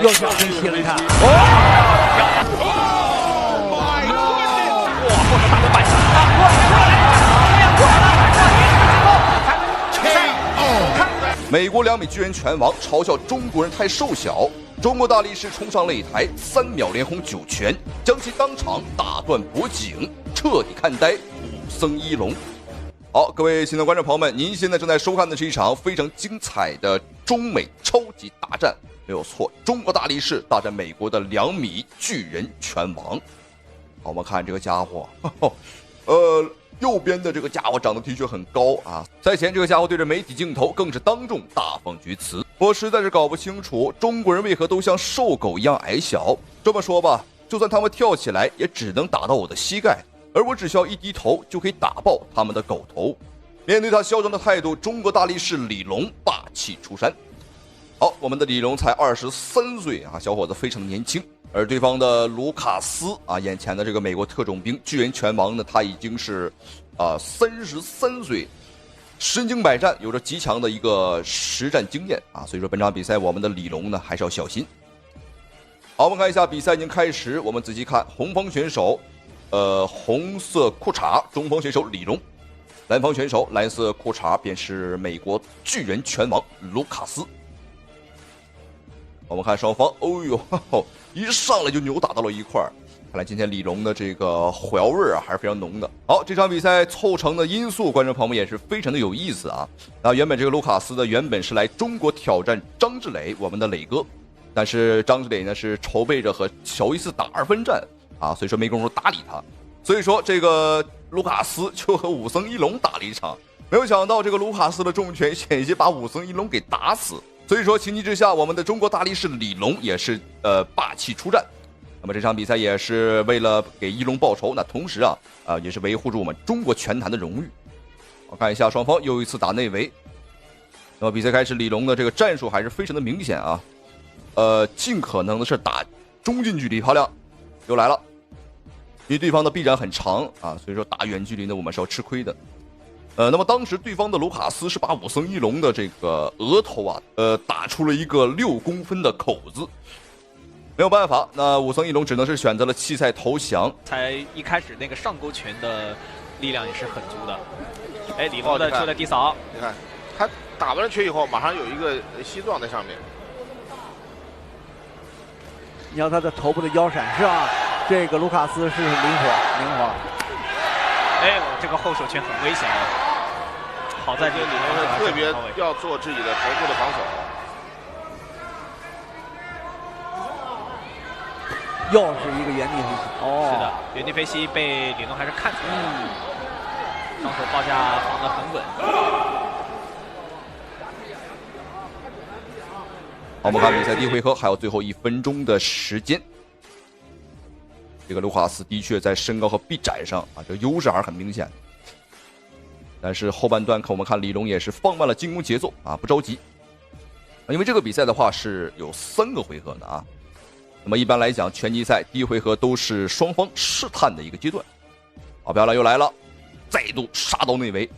又想跟踢了一看，美国2米巨人拳王嘲笑中国人太瘦小，中国大力士冲上擂台，3秒连轰9拳，将其当场打断脖颈，彻底看呆武僧一龙。好，各位亲爱的观众朋友们，您现在正在收看的是一场非常精彩的中美超级大战，没有错，中国大力士大战美国的2米巨人拳王。好，我们看这个家伙，右边的这个家伙长得的确很高啊！赛前这个家伙对着媒体镜头更是当众大放厥词。我实在是搞不清楚中国人为何都像瘦狗一样矮小。这么说吧，就算他们跳起来，也只能打到我的膝盖，而我只需要一低头就可以打爆他们的狗头。面对他嚣张的态度，中国大力士李龙霸气出山。好，我们的李龙才23岁啊，小伙子非常年轻。而对方的卢卡斯啊，眼前的这个美国特种兵巨人拳王呢，他已经是33岁，身经百战，有着极强的一个实战经验啊，所以说本场比赛我们的李龙呢还是要小心。好，我们看一下比赛已经开始，我们仔细看红方选手，红色裤衩中锋选手李龙，蓝方选手蓝色裤衩便是美国巨人拳王卢卡斯。我们看双方，哦呦，一上来就扭打到了一块儿，看来今天李龙的这个火药味啊还是非常浓的。好，这场比赛凑成的因素，观众朋友们也是非常的有意思啊。那原本这个卢卡斯呢，原本是来中国挑战张志磊，我们的磊哥，但是张志磊呢是筹备着和乔伊斯打2分战啊，所以说没工夫搭理他，所以说这个卢卡斯就和武僧一龙打了一场，没有想到这个卢卡斯的重拳险些把武僧一龙给打死。所以说情急之下，我们的中国大力士李龙也是霸气出战。那么这场比赛也是为了给一龙报仇，那同时也是维护住我们中国拳坛的荣誉。我看一下双方又一次打内围。那么比赛开始，李龙的这个战术还是非常的明显啊，尽可能的是打中近距离，漂亮，又来了。因为对方的臂展很长啊，所以说打远距离呢我们是要吃亏的。那么当时对方的卢卡斯是把武僧一龙的这个额头啊，打出了一个6公分的口子，没有办法，那武僧一龙只能是选择了弃赛投降。才一开始那个上勾拳的力量也是很足的。哎，李龙的出了低扫，你看他打完了拳以后，马上有一个膝撞在上面。你看他的头部的腰闪是吧？这个卢卡斯是灵活。哎，这个后手拳很危险啊！好在这个李龙是特别要做自己的头部的防守。又是一个原地飞膝，是的，原地飞膝被李龙还是看出来了，双手抱架防得很稳。好，我们看比赛第一回合还有最后1分钟的时间。这个卢卡斯的确在身高和臂展上啊，这个优势还是很明显的。但是后半段我们看李龙也是放慢了进攻节奏啊，不着急。因为这个比赛的话是有3个回合的啊。那么一般来讲，拳击赛第一回合都是双方试探的一个阶段。好，漂亮，又来了，再度杀到内围。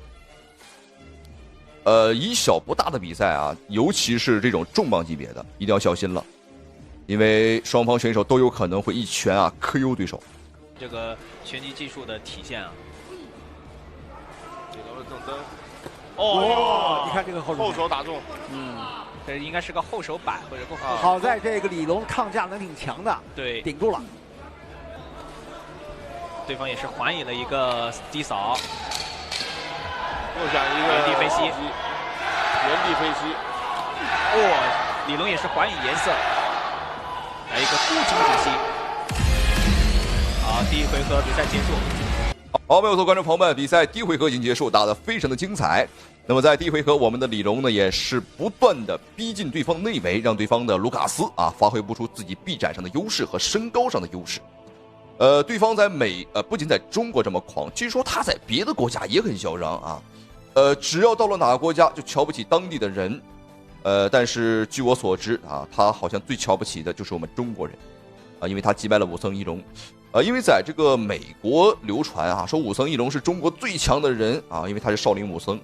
以小博大的比赛啊，尤其是这种重磅级别的，一定要小心了。因为双方选手都有可能会一拳啊KO对手，这个拳击技术的体现啊。李龙的正蹬，你看这个后手打中，这应该是个后手摆或者后。好在这个李龙抗架能挺强的，对，顶住了。对方也是还以了一个低扫，又想一个原地飞膝，原地飞膝。李龙也是还以颜色。来一个孤颈止膝。好，第一回合比赛结束。好，没有错，观众朋友们，比赛第一回合已经结束，打得非常的精彩。那么在第一回合，我们的李龙呢也是不断的逼近对方内围，让对方的卢卡斯啊发挥不出自己臂展上的优势和身高上的优势。对方在不仅在中国这么狂，据说他在别的国家也很嚣张啊。只要到了哪个国家就瞧不起当地的人。但是据我所知啊，他好像最瞧不起的就是我们中国人，啊，因为他击败了武僧一龙，因为在这个美国流传啊，说武僧一龙是中国最强的人啊，因为他是少林武僧，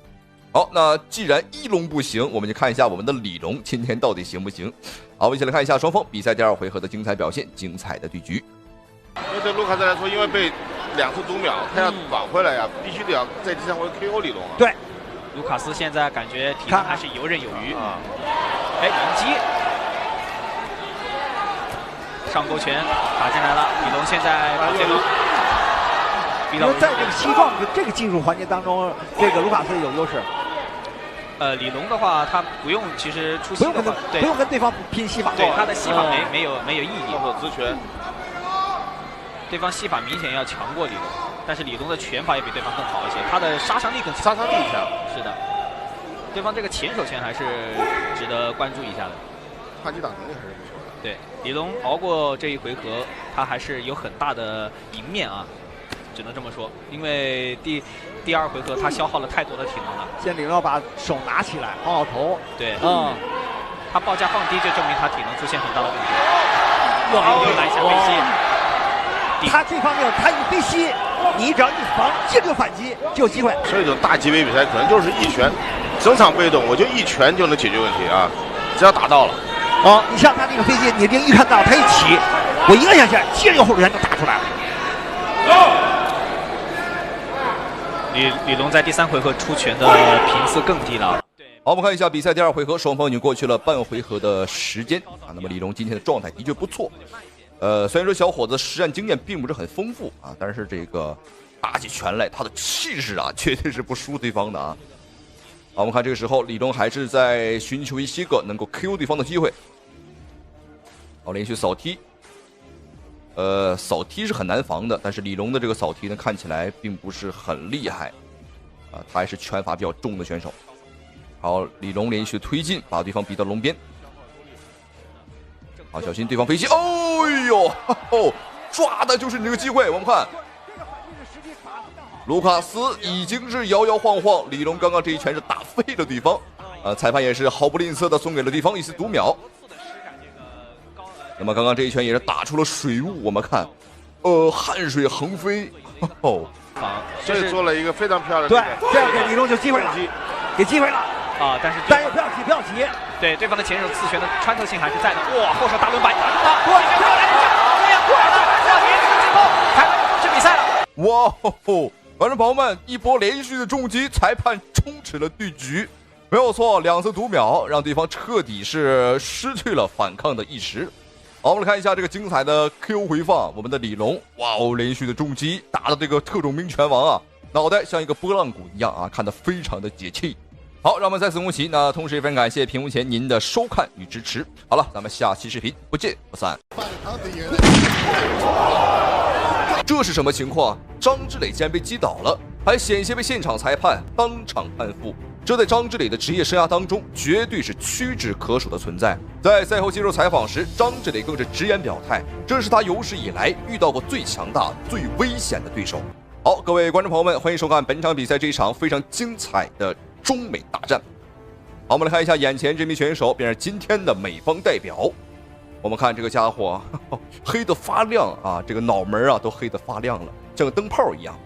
好，那既然一龙不行，我们就看一下我们的李龙今天到底行不行。好，我们一起来看一下双方比赛第2回合的精彩表现，精彩的对局。因为对卢卡斯来说，因为被2次读秒，他要挽回来呀，必须得要在第3回 KO 李龙啊。对，卢卡斯现在感觉体能还是游刃有余啊。哎，迎击，上勾拳打进来了，李龙现在把这个。因为在这个西撞的这个技术环节当中，这个卢卡斯有优势。李龙的话，他不用其实出不用西的话，对，不用跟对方拼西法，对他的西法没有意义。包括直拳，对方西法明显要强过李龙，但是李龙的拳法也比对方更好一些，他的杀伤力更强。杀伤力强。是的，对方这个前手拳还是值得关注一下的。反击挡能力还是不错的。对，李龙熬过这一回合，他还是有很大的赢面啊。只能这么说，因为第2回合他消耗了太多的体能了。现在李龙要把手拿起来，放好头。对，他报价放低，就证明他体能出现很大的问题。又来一下飞膝，他这方面他一飞膝，你只要一防，这个反击就有机会。所以这种大级别比赛可能就是一拳，整场被动，我就一拳就能解决问题啊，只要打到了。你像他那个飞机，你这一看到他一起，我一摁下去，接着一个后手拳就打出来了。李龙在第3回合出拳的频次更低了。好，我们看一下比赛第2回合，双方已经过去了半回合的时间啊。那么李龙今天的状态的确不错，虽然说小伙子实战经验并不是很丰富啊，但是这个打起拳来，他的气势啊，绝对是不输对方的啊。好，我们看这个时候李龙还是在寻求一些个能够 KO 对方的机会。好，连续扫踢。扫踢是很难防的，但是李龙的这个扫踢呢，看起来并不是很厉害，啊，他还是拳法比较重的选手。好，李龙连续推进，把对方逼到笼边。好，小心对方飞机，哦呦，抓的就是你这个机会。我们看，卢卡斯已经是摇摇晃晃，李龙刚刚这一拳是打飞了对方，裁判也是毫不吝啬的送给了对方一次读秒。那么刚刚这一拳也是打出了水雾，我们看，汗水横飞，所以做了一个非常漂亮的。对，这样给李龙就机会了，给机会了啊！但是不要急，不要急。对，对方的前手刺拳的穿透性还是在的。哇，后手大轮摆，对，这样过来了，连续进攻，裁判终止比赛了。哇，观众朋友们，一波连续的重击，裁判终止了对局。没有错，2次读秒让对方彻底是失去了反抗的意识。好，我们来看一下这个精彩的 KO 回放，我们的李龙，哇哦，连续的重击打的这个特种兵拳王啊，脑袋像一个拨浪鼓一样啊，看得非常的解气。好，让我们再次恭喜，那同时也非常感谢屏幕前您的收看与支持。好了，咱们下期视频不见不散。这是什么情况？张志磊竟然被击倒了，还险些被现场裁判当场判负。这在张志磊的职业生涯当中绝对是屈指可数的存在。在赛后接受采访时，张志磊更是直言表态，这是他有史以来遇到过最强大、最危险的对手。好，各位观众朋友们，欢迎收看本场比赛这一场非常精彩的中美大战。好，我们来看一下眼前这名选手，便是今天的美方代表。我们看这个家伙黑得发亮啊，这个脑门啊都黑得发亮了，像个灯泡一样。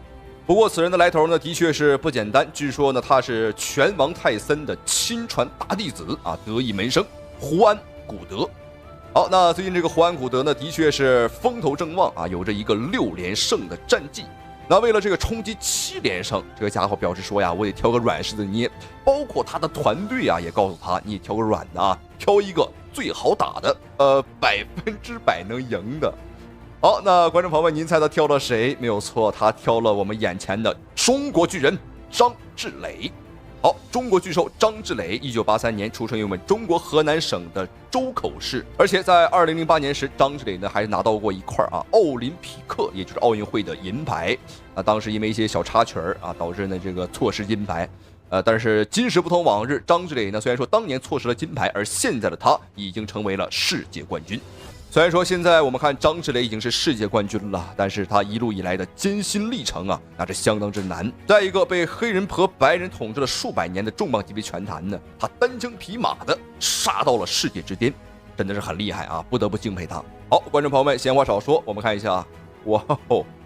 不过此人的来头呢，的确是不简单。据说呢，他是拳王泰森的亲传大弟子啊，得意门生胡安古德。好，那最近这个胡安古德呢，的确是风头正旺啊，有着一个6连胜的战绩。那为了这个冲击7连胜，这个家伙表示说呀，我得挑个软柿子捏。包括他的团队啊，也告诉他，你也挑个软的啊，挑一个最好打的，100%能赢的。好，那观众朋友们，您猜他挑了谁？没有错，他挑了我们眼前的中国巨人张志磊。好，中国巨兽张志磊，1983年出生于我们中国河南省的周口市，而且在2008年时，张志磊呢还拿到过一块奥林匹克，也就是奥运会的银牌。当时因为一些小插曲导致呢这个错失金牌。但是今时不同往日，张志磊呢虽然说当年错失了金牌，而现在的他已经成为了世界冠军。虽然说现在我们看张志磊已经是世界冠军了，但是他一路以来的艰辛历程啊，那是相当之难。再一个，被黑人和白人统治了数百年的重磅级别拳坛呢，他单枪匹马的杀到了世界之巅，真的是很厉害啊，不得不敬佩他。好，观众朋友们，闲话少说，我们看一下，哇，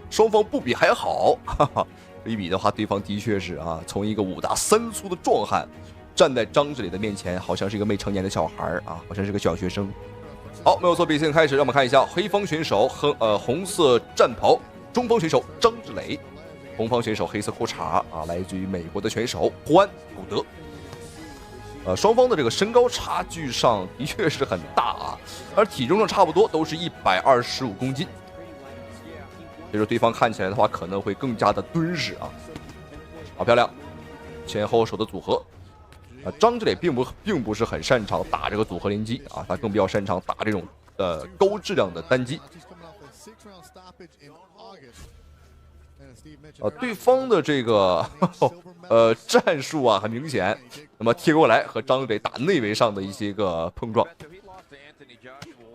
双方不比还好，哈哈。一比的话，对方的确是啊，从一个5大3粗的壮汉，站在张志磊的面前，好像是一个未成年的小孩啊，好像是个小学生。好，没有错，比赛开始，让我们看一下黑方选手红色战袍，中方选手张志磊，红方选手黑色裤衩啊，来自于美国的选手胡安古德。双方的这个身高差距上的确是很大啊，而体重上差不多都是125公斤。所以说对方看起来的话可能会更加的敦实啊，好漂亮，前后手的组合。张志磊并不是很擅长打这个组合连击啊，他更比较擅长打这种高质量的单击。对方的这个战术啊很明显，那么贴过来和张志磊打内围上的一些个碰撞。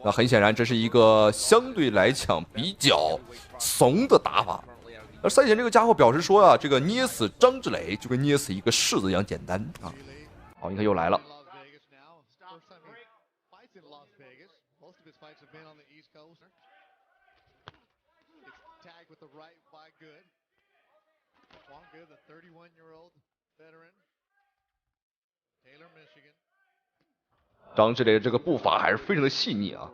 那很显然，这是一个相对来讲比较怂的打法。而赛前这个家伙表示说啊，这个捏死张志磊就跟捏死一个柿子一样简单啊。好，你看又来了。张志磊的这个步伐还是非常的细腻啊。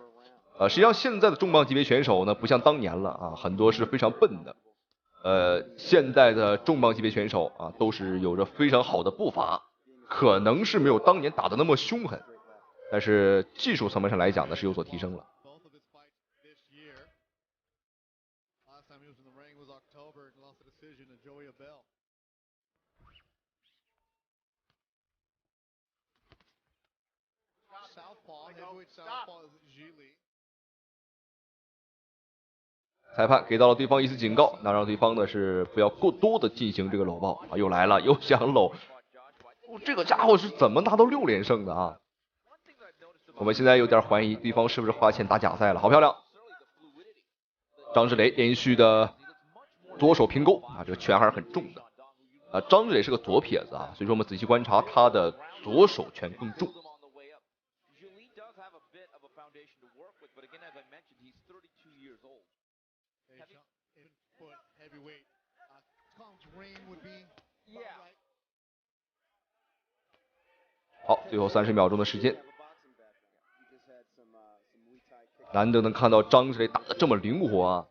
实际上现在的重磅级别选手呢，不像当年了啊，很多是非常笨的。现在的重磅级别选手啊，都是有着非常好的步伐，可能是没有当年打的那么凶狠，但是技术层面上来讲呢，是有所提升了。裁判给到了对方一次警告，那让对方呢是不要过多的进行这个搂抱啊，又来了，又想搂，这个家伙是怎么拿到6连胜的啊？我们现在有点怀疑对方是不是花钱打假赛了。好漂亮，张志磊连续的左手平勾啊，这个拳还是很重的啊。张志磊是个左撇子啊，所以说我们仔细观察他的左手拳更重。好，最后30秒钟的时间，难得能看到张志磊打得这么灵活啊。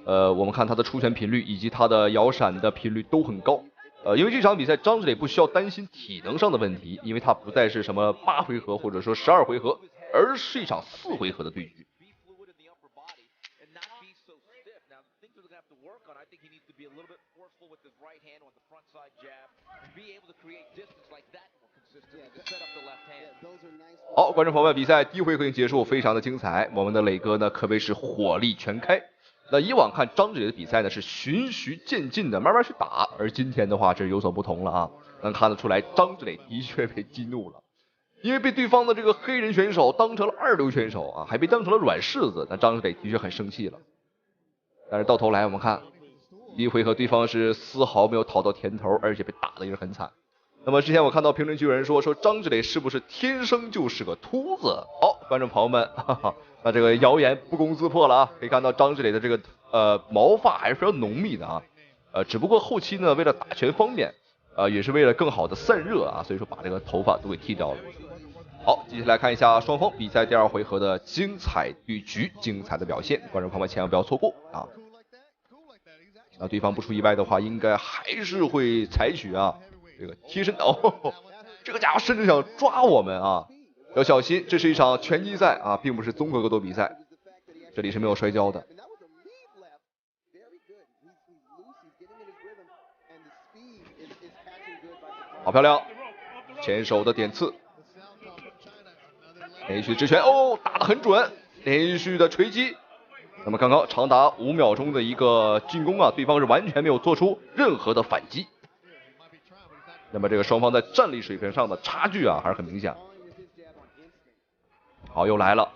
我们看他的出拳频率以及他的摇闪的频率都很高。因为这场比赛张志磊不需要担心体能上的问题，因为他不再是什么8回合或者说12回合，而是一场4回合的对局。好，观众朋友们，比赛第1回合已经结束，非常的精彩。我们的磊哥呢，可谓是火力全开。那以往看张志磊的比赛呢，是循序渐进的，慢慢去打，而今天的话，这有所不同了啊。能看得出来，张志磊的确被激怒了，因为被对方的这个黑人选手当成了2流选手啊，还被当成了软柿子。那张志磊的确很生气了。但是到头来，我们看第1回合对方是丝毫没有讨到甜头，而且被打的也是很惨。那么之前我看到评论区有人说张志磊是不是天生就是个秃子？好，观众朋友们，那这个谣言不攻自破了啊！可以看到张志磊的这个毛发还是非常浓密的啊，只不过后期呢为了打拳方便，也是为了更好的散热啊，所以说把这个头发都给剃掉了。好，接下来看一下双方比赛第2回合的精彩对局，精彩的表现，观众朋友们千万不要错过啊！那对方不出意外的话，应该还是会采取这个贴身这个家伙甚至想抓我们啊，要小心，这是一场拳击赛啊，并不是综合格斗比赛，这里是没有摔跤的。好漂亮，前手的点刺，连续直拳打得很准，连续的锤击。那么刚刚长达5秒钟的一个进攻啊，对方是完全没有做出任何的反击。那么这个双方在战力水平上的差距啊，还是很明显。好，又来了。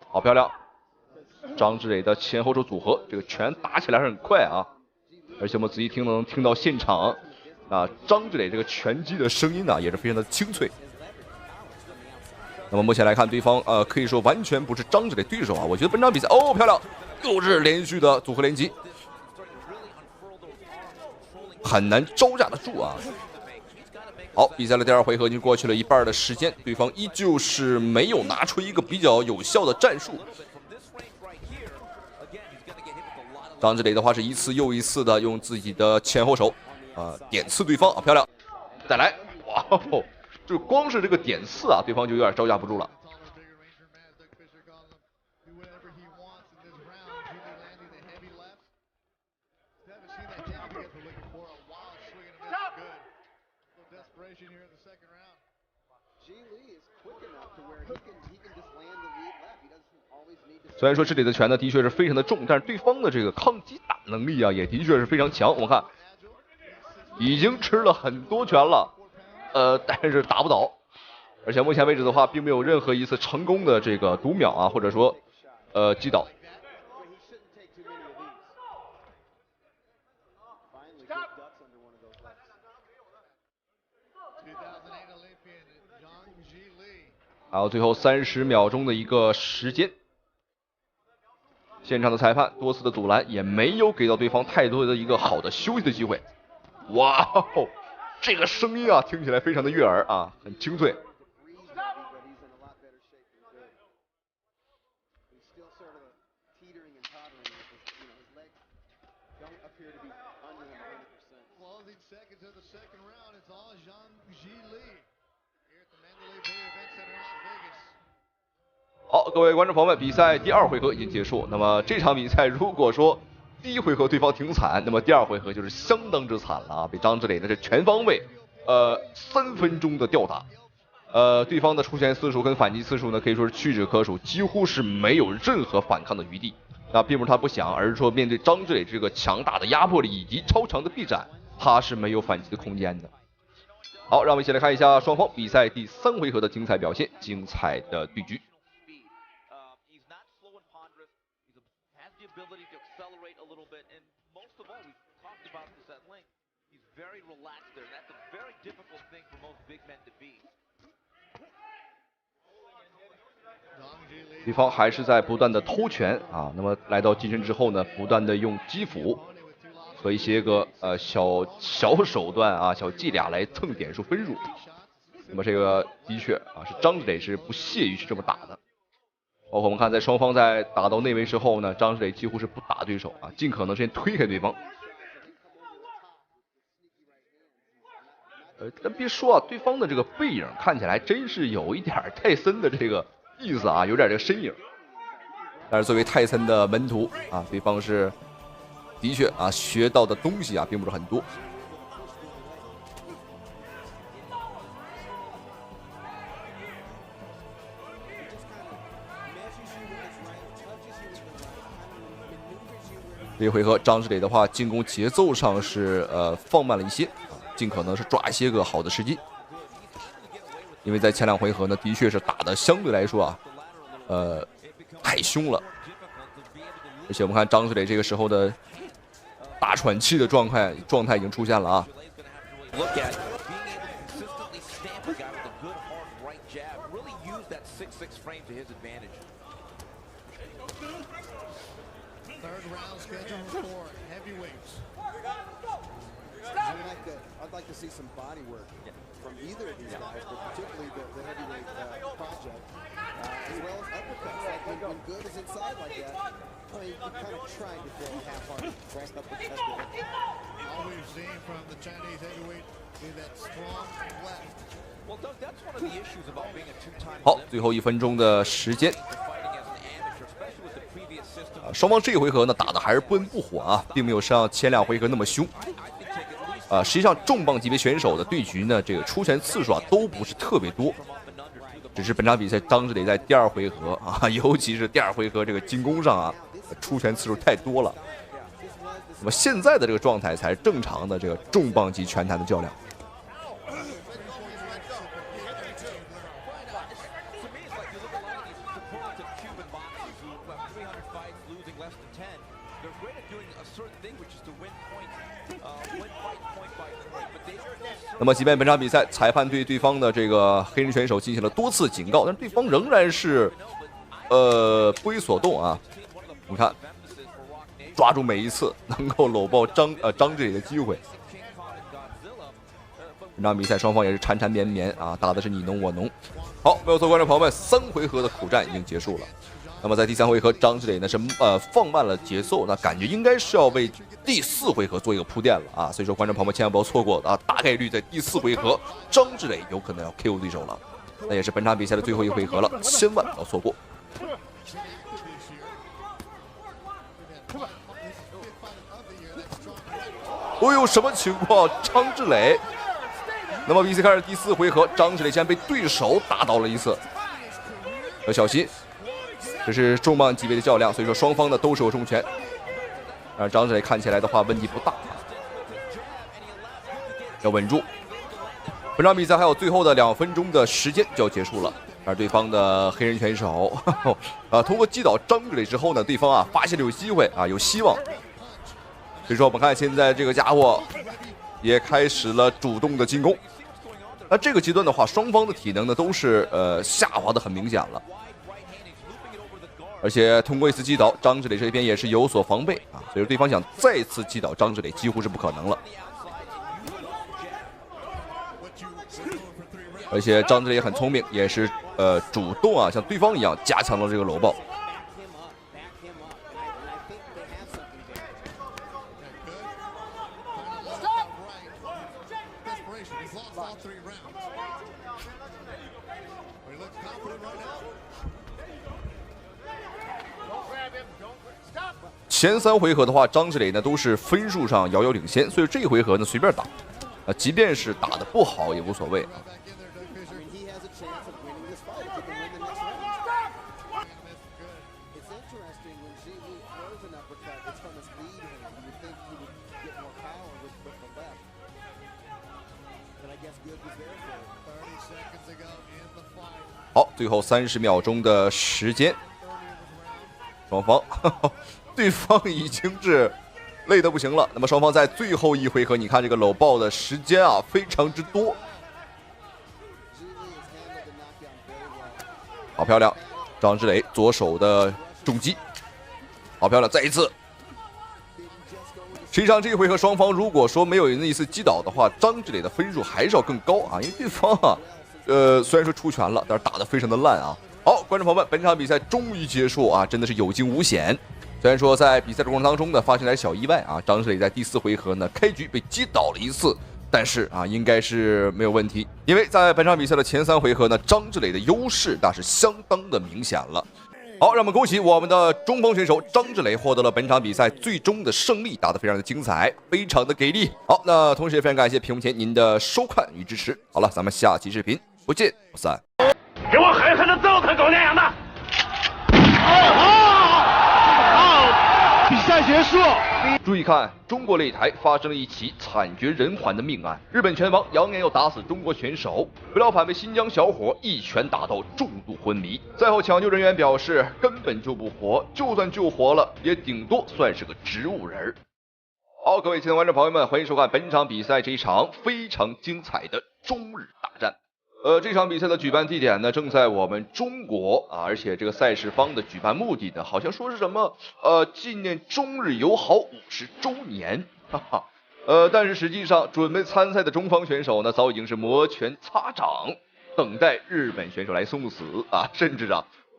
好漂亮，张志磊的前后手组合，这个拳打起来是很快啊。而且我们仔细听能听到现场啊张志磊这个拳击的声音啊也是非常的清脆。那么目前来看，对方可以说完全不是张志磊对手啊。我觉得本场比赛哦漂亮，又是连续的组合连击，很难招架得住啊。好，比赛的第二回合已经过去了一半的时间，对方依旧是没有拿出一个比较有效的战术。张志磊的话是一次又一次的用自己的前后手点刺对方啊，漂亮，再来，哇哦，就光是这个点刺啊，对方就有点招架不住了。虽然说这里的拳呢的确是非常的重，但是对方的这个抗击打能力啊也的确是非常强。我看已经吃了很多拳了，但是打不倒，而且目前为止的话，并没有任何一次成功的这个读秒啊，或者说击倒。还有最后30秒钟的一个时间。现场的裁判多次的阻拦，也没有给到对方太多的一个好的休息的机会。哇哦，这个声音啊，听起来非常的悦耳啊，很清脆。好，各位观众朋友们，比赛第二回合已经结束。那么这场比赛，如果说第一回合对方挺惨，那么第二回合就是相当之惨了啊！被张志磊的这全方位，3分钟的吊打，对方的出拳次数跟反击次数呢，可以说是屈指可数，几乎是没有任何反抗的余地。那并不是他不想，而是说面对张志磊这个强大的压迫力以及超长的臂展，他是没有反击的空间的。好，让我们一起来看一下双方比赛第3回合的精彩表现，精彩的对局。ability to accelerate a little bit, and most of all, we talked about this at length. He's very relaxed there, and that's a very difficult thing for most big men to be. 对方还是在不断的偷拳啊，那么来到近身之后呢，不断的用击斧和一些个小手段啊、小伎俩来蹭点数分数。那么这个的确啊，是张志磊是不屑于去这么打的。包括我们看，在双方在打到内围之后呢，张志磊几乎是不打对手啊，尽可能先推开对方。但别说啊，对方的这个背影看起来真是有一点泰森的这个意思啊，有点这个身影。但是作为泰森的门徒啊，对方是的确啊学到的东西啊并不是很多。这一回合张志磊的话，进攻节奏上是放慢了一些，尽可能是抓一些个好的时机。因为在前2回合呢，的确是打的相对来说啊，太凶了。而且我们看张志磊这个时候的大喘气的状态已经出现了啊。Third round scheduled for heavyweights. I'd like to see some body work from either of these guys, but particularly the heavyweight project, as well as uppercuts. Like when Good is inside like that, I mean, you're kind of trying to throw a half-hearted right uppercut. All we've seen from the Chinese heavyweight is that strong left. Well, Doug, that's one of the issues about being a two-time. 好，最后1分钟的时间。双方这一回合呢打的还是不温不火啊，并没有像前2回合那么凶。实际上重磅级别选手的对局呢，这个出拳次数啊都不是特别多，只是本场比赛张志磊在第2回合啊，尤其是第2回合这个进攻上啊，出拳次数太多了。那么现在的这个状态才是正常的这个重磅级拳坛的较量。They're great at doing a certain thing, which is to win points, win fight point by point. But they don't necessarily. 那么，即便本场比赛裁判对对方的这个黑人选手进行了多次警告，但是对方仍然是不为所动啊。你看，抓住每一次能够搂抱张志磊的机会。本场比赛双方也是缠缠绵绵啊，打的是你侬我侬。好，没有错，观众朋友们，3回合的苦战已经结束了。那么在第3回合，张志磊呢是放慢了节奏，那感觉应该是要为第4回合做一个铺垫了啊。所以说，观众朋友们千万不要错过啊，大概率在第4回合，张志磊有可能要 KO 对手了。那也是本场比赛的最后一回合了，千万不要错过。哦呦，什么情况？张志磊。那么比赛开始第4回合，张志磊竟然被对手打倒了一次，要小心。这是重磅级别的较量，所以说双方呢都是有重拳。而张志磊看起来的话问题不大，要稳住。本场比赛还有最后的2分钟的时间就要结束了，而对方的黑人选手通过击倒张志磊之后呢，对方发现了有机会有希望。所以说我们看现在这个家伙也开始了主动的进攻。那这个阶段的话，双方的体能呢都是下滑的很明显了。而且通过一次击倒，张志磊这边也是有所防备啊，所以说对方想再次击倒张志磊几乎是不可能了。而且张志磊也很聪明，也是主动像对方一样加强了这个搂抱。前3回合的话，张志磊呢都是分数上遥遥领先，所以这一回合呢随便打，即便是打得不好也无所谓啊。好，最后30秒钟的时间，双方对方已经是累得不行了。那么双方在最后一回合，你看这个搂抱的时间非常之多。好漂亮，张志磊左手的重击，好漂亮，再一次。实际上这一回合双方如果说没有那一次击倒的话，张志磊的分数还是要更高因为对方虽然说出拳了，但是打得非常的烂啊。好，观众朋友们，本场比赛终于结束真的是有惊无险。虽然说在比赛的过程当中呢，发生点小意外张志磊在第4回合呢开局被击倒了一次，但是应该是没有问题，因为在本场比赛的前3回合呢，张志磊的优势那是相当的明显了。好，让我们恭喜我们的中锋选手张志磊获得了本场比赛最终的胜利，打得非常的精彩，非常的给力。好，那同时也非常感谢屏幕前您的收看与支持。好了，咱们下期视频不见不散。给我狠狠的揍他，狗娘养的！比赛结束。注意看，中国擂台发生了一起惨绝人寰的命案。日本拳王扬言要打死中国选手，不料反被新疆小伙一拳打到重度昏迷。赛后抢救人员表示，根本就不活，就算救活了，也顶多算是个植物人。好，各位亲爱的观众朋友们，欢迎收看本场比赛这一场非常精彩的中日大战。这场比赛的举办地点呢，正在我们中国而且这个赛事方的举办目的呢，好像说是什么纪念中日友好50周年，哈哈。但是实际上准备参赛的中方选手呢，早已经是摩拳擦掌，等待日本选手来送死甚至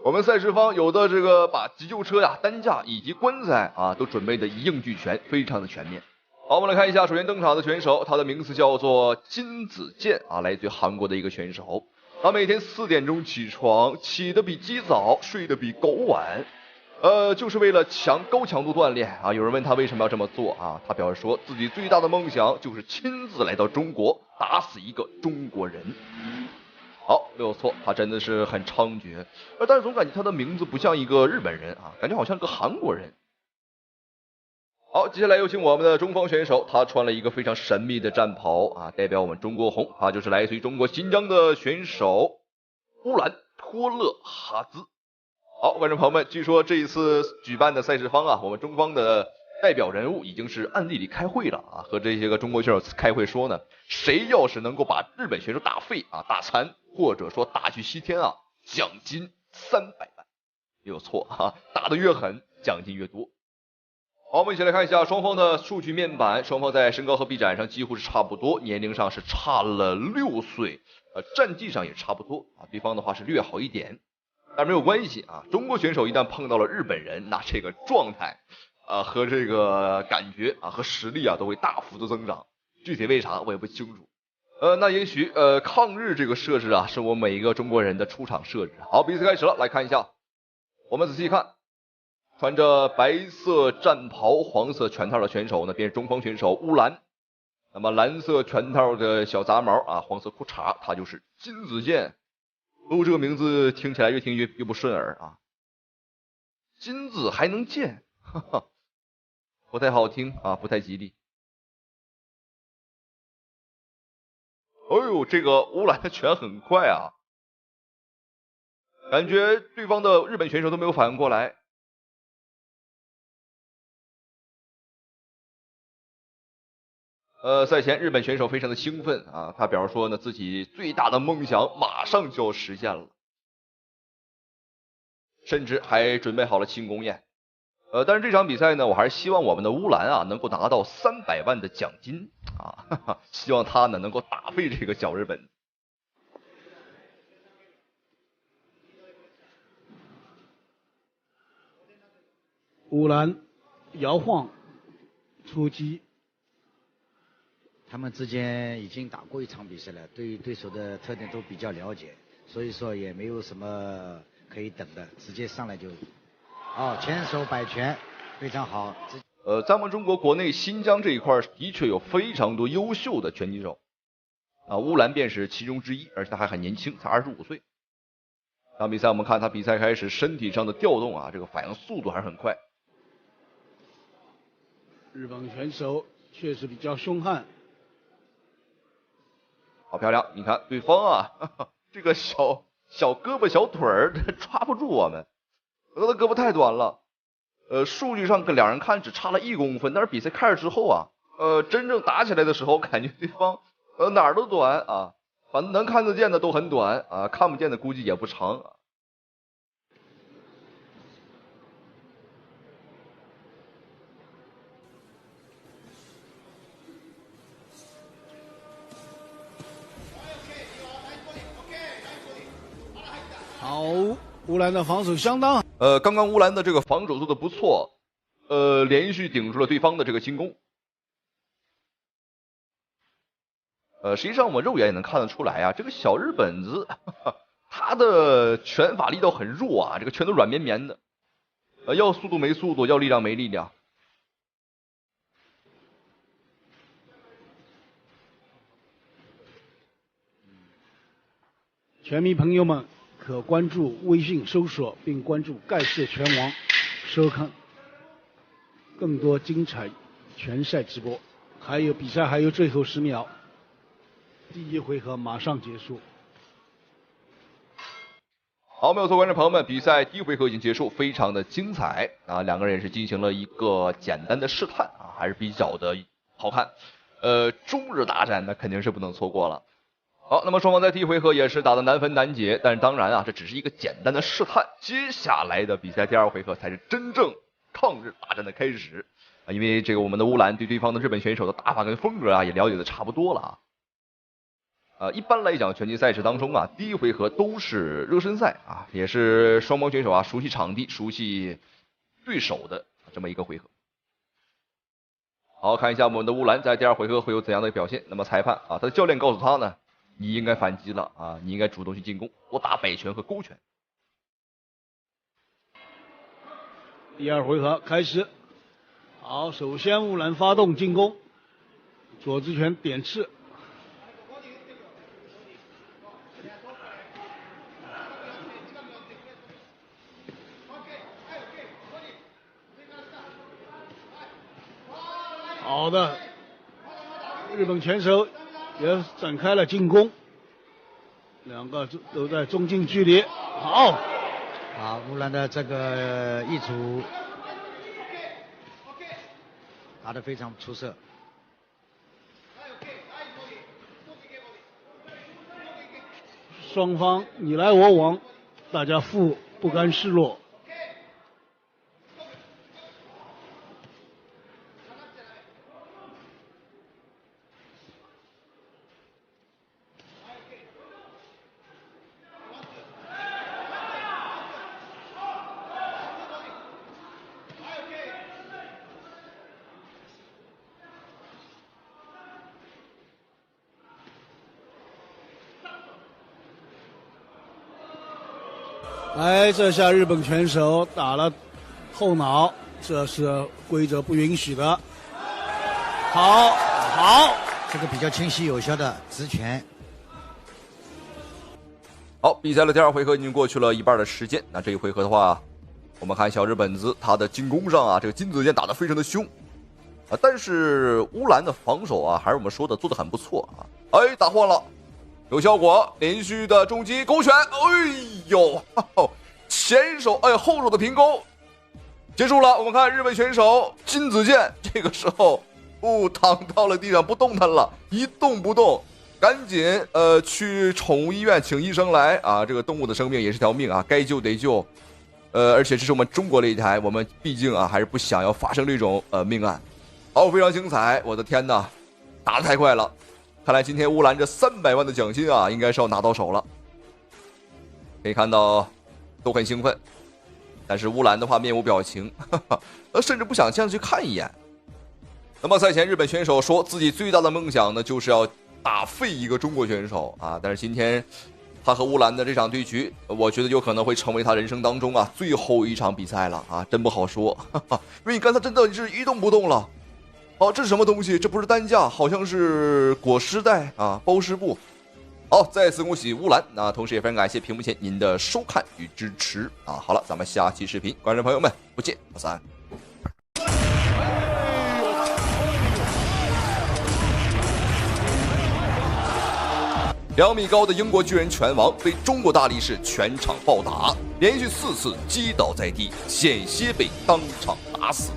我们赛事方有的这个把急救车担架以及棺材都准备的一应俱全，非常的全面。好，我们来看一下，首先登场的选手，他的名字叫做金子健来自于韩国的一个选手。他每天4点钟起床，起得比鸡早，睡得比狗晚，就是为了高强度锻炼有人问他为什么要这么做他表示说自己最大的梦想就是亲自来到中国，打死一个中国人。好，没有错，他真的是很猖獗，但是总感觉他的名字不像一个日本人感觉好像个韩国人。好，接下来有请我们的中方选手，他穿了一个非常神秘的战袍代表我们中国红，他就是来自于中国新疆的选手乌兰托勒哈兹。好，观众朋友们，据说这一次举办的赛事方啊，我们中方的代表人物已经是暗地里开会了啊，和这些个中国选手开会说呢，谁要是能够把日本选手打废啊、打残，或者说打去西天啊，奖金300万，没有错啊，打得越狠，奖金越多。好，我们一起来看一下双方的数据面板，双方在身高和臂展上几乎是差不多，年龄上是差了6岁，战绩上也差不多啊，对方的话是略好一点。但没有关系啊，中国选手一旦碰到了日本人，那这个状态和这个感觉啊和实力啊都会大幅度增长。具体为啥我也不清楚。那也许抗日这个设置啊，是我每一个中国人的出场设置。好，比赛开始了，来看一下，我们仔细看，穿着白色战袍、黄色拳套的选手呢，便是中方选手乌兰。那么蓝色拳套的小杂毛啊，黄色裤衩，他就是金子健。哦，这个名字听起来越听越不顺耳啊！金子还能健，哈哈，不太好听啊，不太吉利。哎呦，这个乌兰的拳很快啊，感觉对方的日本选手都没有反应过来。赛前日本选手非常的兴奋啊，他表示说呢，自己最大的梦想马上就要实现了，甚至还准备好了庆功宴。但是这场比赛呢，我还是希望我们的乌兰啊能够拿到300万的奖金啊，哈哈，希望他呢能够打废这个小日本。乌兰摇晃出击。他们之间已经打过一场比赛了，对于对手的特点都比较了解，所以说也没有什么可以等的，直接上来就，前手摆拳非常好。在我们中国国内新疆这一块的确有非常多优秀的拳击手，啊，乌兰便是其中之一，而且他还很年轻，才25岁。这场比赛我们看他比赛开始身体上的调动啊，这个反应速度还是很快。日本选手确实比较凶悍。好漂亮！你看对方啊，呵呵，这个小胳膊小腿儿抓不住我们，他的胳膊太短了。数据上跟两人看只差了1公分，但是比赛开始之后啊，真正打起来的时候，感觉对方哪儿都短啊，反正能看得见的都很短啊，看不见的估计也不长啊。好，乌兰的防守相当好。刚刚乌兰的这个防守做的不错，连续顶住了对方的这个进攻。实际上我们肉眼也能看得出来啊，这个小日本子他的拳法力道很弱啊，这个拳头软绵绵的，要速度没速度，要力量没力量。拳迷朋友们可关注微信搜索并关注盖世拳王，收看更多精彩拳赛直播。还有比赛还有最后10秒，第1回合马上结束。好，没有错，观众朋友们，比赛第1回合已经结束，非常的精彩啊！两个人也是进行了一个简单的试探啊，还是比较的好看。中日大战那肯定是不能错过了。好，那么双方在第1回合也是打得难分难解，但是当然啊，这只是一个简单的试探，接下来的比赛第2回合才是真正抗日大战的开始啊！因为这个我们的乌兰对对方的日本选手的打法跟风格啊也了解的差不多了啊。一般来讲，拳击赛事当中啊，第1回合都是热身赛啊，也是双方选手啊熟悉场地、熟悉对手的这么一个回合。好，看一下我们的乌兰在第2回合会有怎样的表现。那么裁判啊，他的教练告诉他呢，你应该反击了啊，你应该主动去进攻，多打摆拳和勾拳。第2回合开始。好，首先乌兰发动进攻，左直拳点刺。好的，日本拳手也展开了进攻，两个都在中近距离。好，啊，乌兰的这个一组打得非常出色。双方你来我往，大家不甘示弱。哎，这下日本拳手打了后脑，这是规则不允许的。好，这个比较清晰有效的直拳。好，比赛的第二回合已经过去了一半的时间。那这一回合的话，我们看小日本子他的进攻上啊，这个金子健打得非常的凶啊，但是乌兰的防守啊，还是我们说的做得很不错啊。哎，打晃了。有效果，连续的重击勾拳，哎呦，前手后手的平勾，结束了。我们看日本选手金子健这个时候躺到了地上不动弹了，一动不动，赶紧去宠物医院请医生来啊！这个动物的生命也是条命啊，该救得救。而且这是我们中国擂台，我们毕竟啊还是不想要发生这种命案。好，非常精彩，我的天哪，打得太快了。看来今天乌兰这300万的奖金啊，应该是要拿到手了。可以看到都很兴奋，但是乌兰的话面无表情，甚至不想这样去看一眼。那么赛前日本选手说自己最大的梦想呢，就是要打废一个中国选手啊。但是今天他和乌兰的这场对局，我觉得有可能会成为他人生当中啊最后一场比赛了啊，真不好说，因为你刚才真的是一动不动了。哦，这是什么东西？这不是担架，好像是裹尸袋啊，包尸布。好，再次恭喜乌兰。那同时也非常感谢屏幕前您的收看与支持啊。好了，咱们下期视频，观众朋友们不见不散。2米高的英国巨人拳王被中国大力士全场暴打，连续4次击倒在地，险些被当场打死。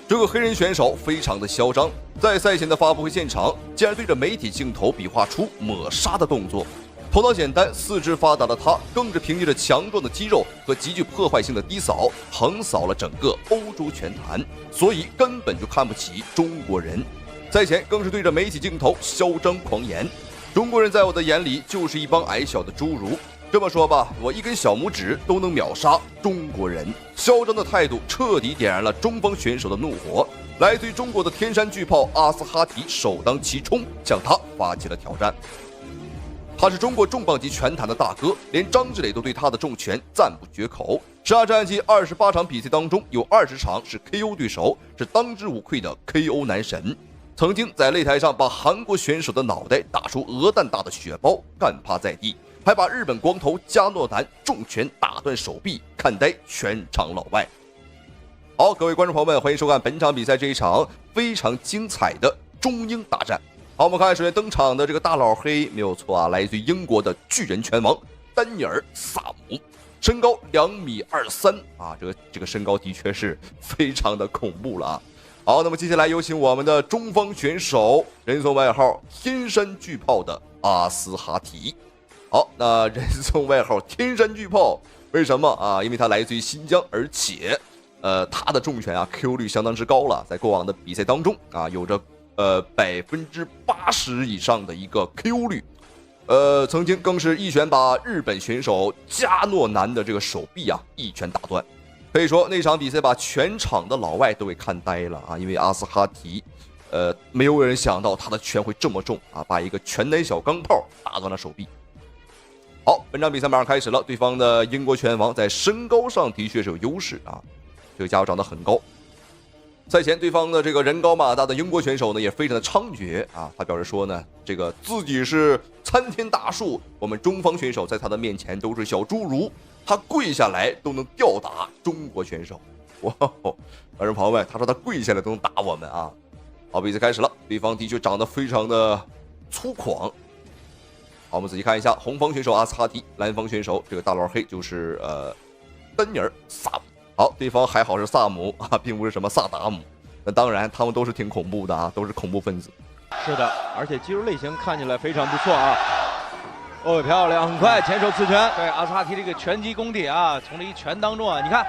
这个黑人选手非常的嚣张，在赛前的发布会现场，竟然对着媒体镜头比划出抹杀的动作。头脑简单、四肢发达的他，更是凭借着强壮的肌肉和极具破坏性的低扫，横扫了整个欧洲拳坛，所以根本就看不起中国人。赛前更是对着媒体镜头嚣张狂言：“中国人在我的眼里就是一帮矮小的侏儒。这么说吧，我一根小拇指都能秒杀中国人。”嚣张的态度彻底点燃了中方选手的怒火。来自于中国的天山巨炮阿斯哈提首当其冲，向他发起了挑战。他是中国重磅级拳坛的大哥，连张志磊都对他的重拳赞不绝口。18战绩28场比赛当中，有20场是 KO 对手，是当之无愧的 KO 男神。曾经在擂台上把韩国选手的脑袋打出鹅蛋大的血包，干趴在地，还把日本光头加诺南重拳打断手臂，看呆全场老外。好，各位观众朋友们，欢迎收看本场比赛这一场非常精彩的中英大战。好，我们看首先登场的这个大老黑没有错啊，来自于英国的巨人拳王丹尼尔·萨姆，身高2.23米啊，这个身高的确是非常的恐怖了啊。好，那么接下来有请我们的中方选手，人送外号天山巨炮的阿斯哈提。好，那人送外号天山巨炮，为什么啊？因为他来自于新疆，而且他的重拳啊 KO 率相当之高了，在过往的比赛当中啊，有着80%以上的一个 KO 率。曾经更是一拳把日本选手加诺南的这个手臂啊一拳打断。可以说那场比赛把全场的老外都给看呆了啊！因为阿斯哈提，没有人想到他的拳会这么重啊，把一个拳男小钢炮打断了手臂。好，本场比赛马上开始了，对方的英国拳王在身高上的确是有优势啊，这个家伙长得很高。赛前对方的这个人高马大的英国选手呢也非常的猖獗啊，他表示说呢，这个自己是参天大树，我们中方选手在他的面前都是小侏儒，他跪下来都能吊打中国选手。哇，观众朋友们，他说他跪下来都能打我们啊！好，比赛开始了，对方的确长得非常的粗犷。好，我们仔细看一下，红方选手阿斯哈提，蓝方选手这个大老黑就是丹尼尔·萨姆。好，对方还好是萨姆啊，并不是什么萨达姆。那当然，他们都是挺恐怖的啊，都是恐怖分子。是的，而且肌肉类型看起来非常不错啊。哦，漂亮，很快前手刺拳。对，阿斯哈提这个拳击功底啊，从这一拳当中啊，你看，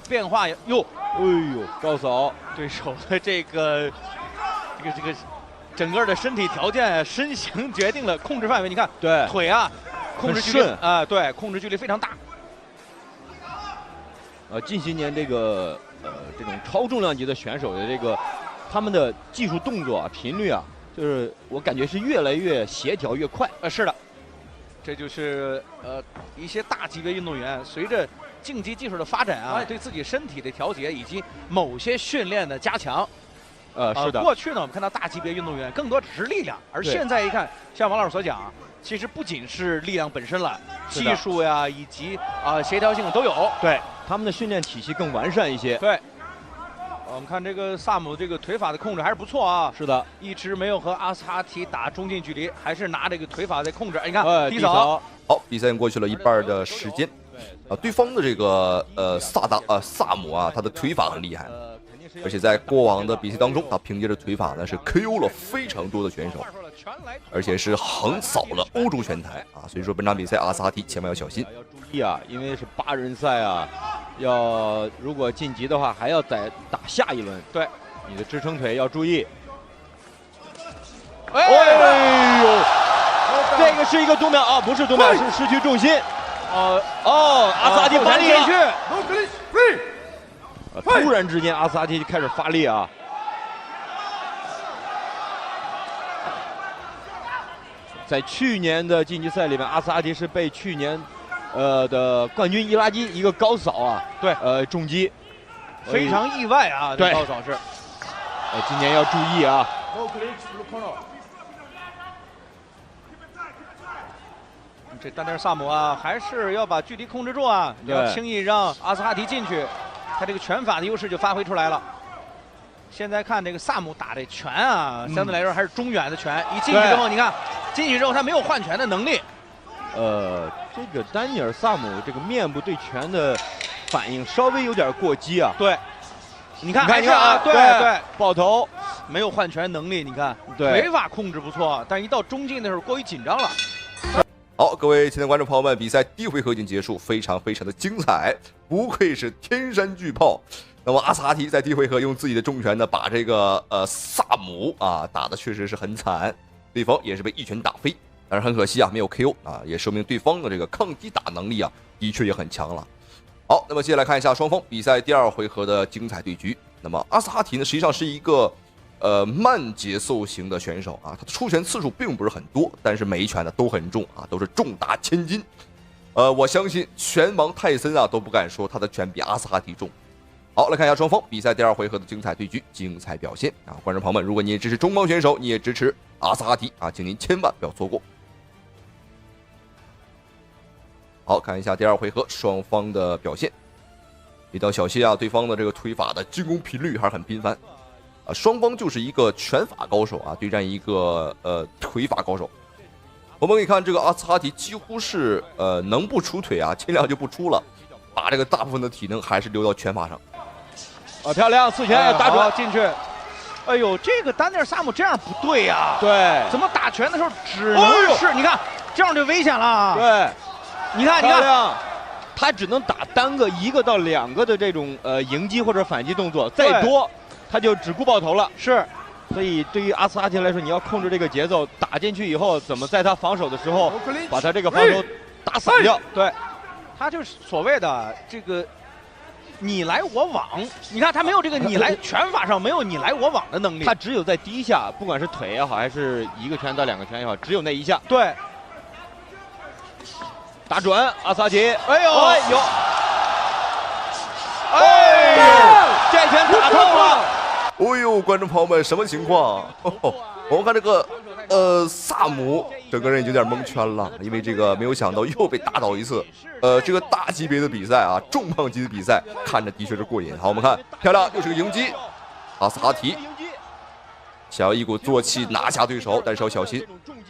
变化哟，哎呦，高手，对手的这个整个的身体条件、身形决定了控制范围。你看，对，腿啊，控制距离啊，对，控制距离非常大。近些年这个这种超重量级的选手的这个他们的技术动作啊、频率啊，就是我感觉是越来越协调越快。是的，这就是一些大级别运动员随着竞技技术的发展啊，对自己身体的调节以及某些训练的加强。是的。过去呢，我们看到大级别运动员更多只是力量，而现在一看，像王老师所讲，其实不仅是力量本身了，技术呀以及协调性都有。对，他们的训练体系更完善一些。对。我们看这个萨姆这个腿法的控制还是不错啊。是的，一直没有和阿斯哈提打中近距离，还是拿这个腿法在控制。你看，低手。好，比赛过去了一半的时间。对方的这个萨姆啊，他的腿法很厉害。而且在过往的比赛当中，他凭借着腿法呢是 KO 了非常多的选手，而且是横扫了欧洲拳坛啊。所以说本场比赛阿斯哈提千万要小心，要注意啊，因为是8人赛啊，如果晋级的话还要再打下一轮。对，你的支撑腿要注意。哎呦，这个是一个读秒啊，不是读秒，是失去重心。阿斯哈提发力了。突然之间，阿斯哈提就开始发力啊！在去年的晋级赛里面，阿斯哈提是被去年的冠军伊拉基一个高扫啊，对，重击，非常意外啊！对，高扫是。今年要注意啊！这丹尼尔·萨姆啊，还是要把距离控制住啊，不要轻易让阿斯哈提进去。他这个拳法的优势就发挥出来了。现在看这个萨姆打这拳啊，相对来说还是中远的拳。一进去之后，你看进去之后他没有换拳的能力。这个丹尼尔·萨姆这个面部对拳的反应稍微有点过激啊。对，你看还是对，爆头，没有换拳能力。你看，对，腿法控制不错，但一到中近的时候过于紧张了。好，各位亲爱的观众朋友们，比赛第一回合已经结束，非常的精彩，不愧是天山巨炮。那么阿斯哈提在第一回合用自己的重拳呢，把这个萨姆啊打的确实是很惨，对方也是被一拳打飞，但是很可惜啊，没有 KO 啊，也说明对方的这个抗击打能力啊，的确也很强了。好，那么接下来看一下双方比赛第2回合的精彩对局。那么阿斯哈提呢，实际上是一个慢节奏型的选手啊，他的出拳次数并不是很多，但是每一拳呢都很重啊，都是重达千斤。我相信拳王泰森啊都不敢说他的拳比阿斯哈提重。好，来看一下双方比赛第2回合的精彩对局、精彩表现啊！观众朋友们，如果你也支持中方选手，你也支持阿斯哈提啊，请您千万不要错过。好，看一下第2回合双方的表现。比较小心啊，对方的这个腿法的进攻频率还是很频繁。双方就是一个拳法高手啊，对战一个腿法高手。我们可以看这个阿斯哈提几乎是能不出腿啊，尽量就不出了，把这个大部分的体能还是留到拳法上。漂亮，刺拳打准进去。哎呦，这个丹尼尔·萨姆这样不对呀。对。怎么打拳的时候只能是？你看这样就危险了。对。你看，他只能打单个1个到2个的这种迎击或者反击动作，再多。他就只顾爆头了，是，所以对于阿斯哈提来说，你要控制这个节奏，打进去以后，怎么在他防守的时候，把他这个防守打散掉。对，他就是所谓的这个你来我往。你看他没有这个你来拳法上没有你来我往的能力，他只有在第一下，不管是腿也好，还是1个拳到2个拳也好，只有那一下。对，打准阿斯哈提，哎呦，这拳打透了。哦呦，观众朋友们，什么情况？我们看这个萨姆整个人有点蒙圈了，因为这个没有想到又被打倒一次。这个大级别的比赛啊，重磅级的比赛，看着的确是过瘾。好，我们看漂亮，又是个迎击，阿斯哈提想要一鼓作气拿下对手，但是要小心，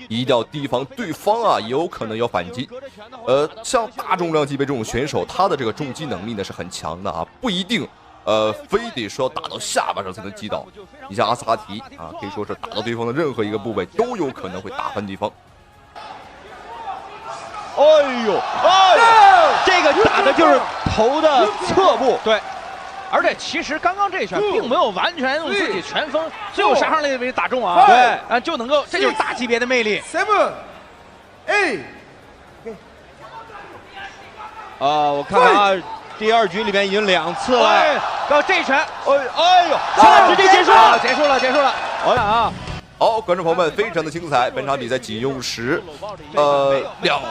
一定要提防对方啊有可能要反击。像大重量级别这种选手，他的这个重击能力呢是很强的啊，不一定非得说打到下巴上才能击倒。你像阿斯哈提啊，可以说是打到对方的任何一个部位都有可能会打翻对方。哎呦，这个打的就是头的侧部。对，而且其实刚刚这一拳并没有完全用自己拳锋最有杀伤力的位置打中啊。对，就能够，这就是大级别的魅力。7、8。我看看啊，第二局里面已经2次了。这一拳，哎呦，现在直接结束了，结束了。好，观众朋友们，非常的精彩。本场比赛仅用时2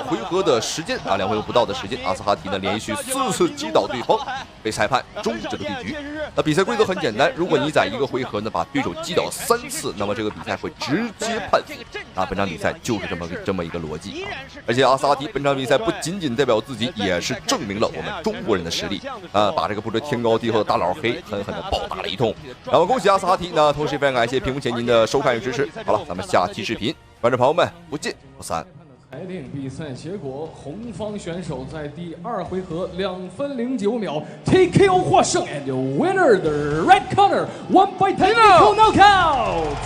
回合的时间啊，2回合不到的时间，阿斯哈提呢连续4次击倒对方，被裁判终止了对局。那比赛规则很简单，如果你在一个回合呢把对手击倒3次，那么这个比赛会直接判负。那本场比赛就是这么一个逻辑啊。而且阿斯哈提本场比赛不仅仅代表自己，也是证明了我们中国人的实力啊，把这个不知天高地厚的大老黑狠狠的暴打了一通。然后恭喜阿斯哈提呢，同时非常感谢屏幕前您的收看与支持。好了，咱们下期视频，观众朋友们不见不散。裁定比赛结果，红方选手在第2回合2分09秒 TKO 获胜 ，and winner the red corner 1 by technical knockout。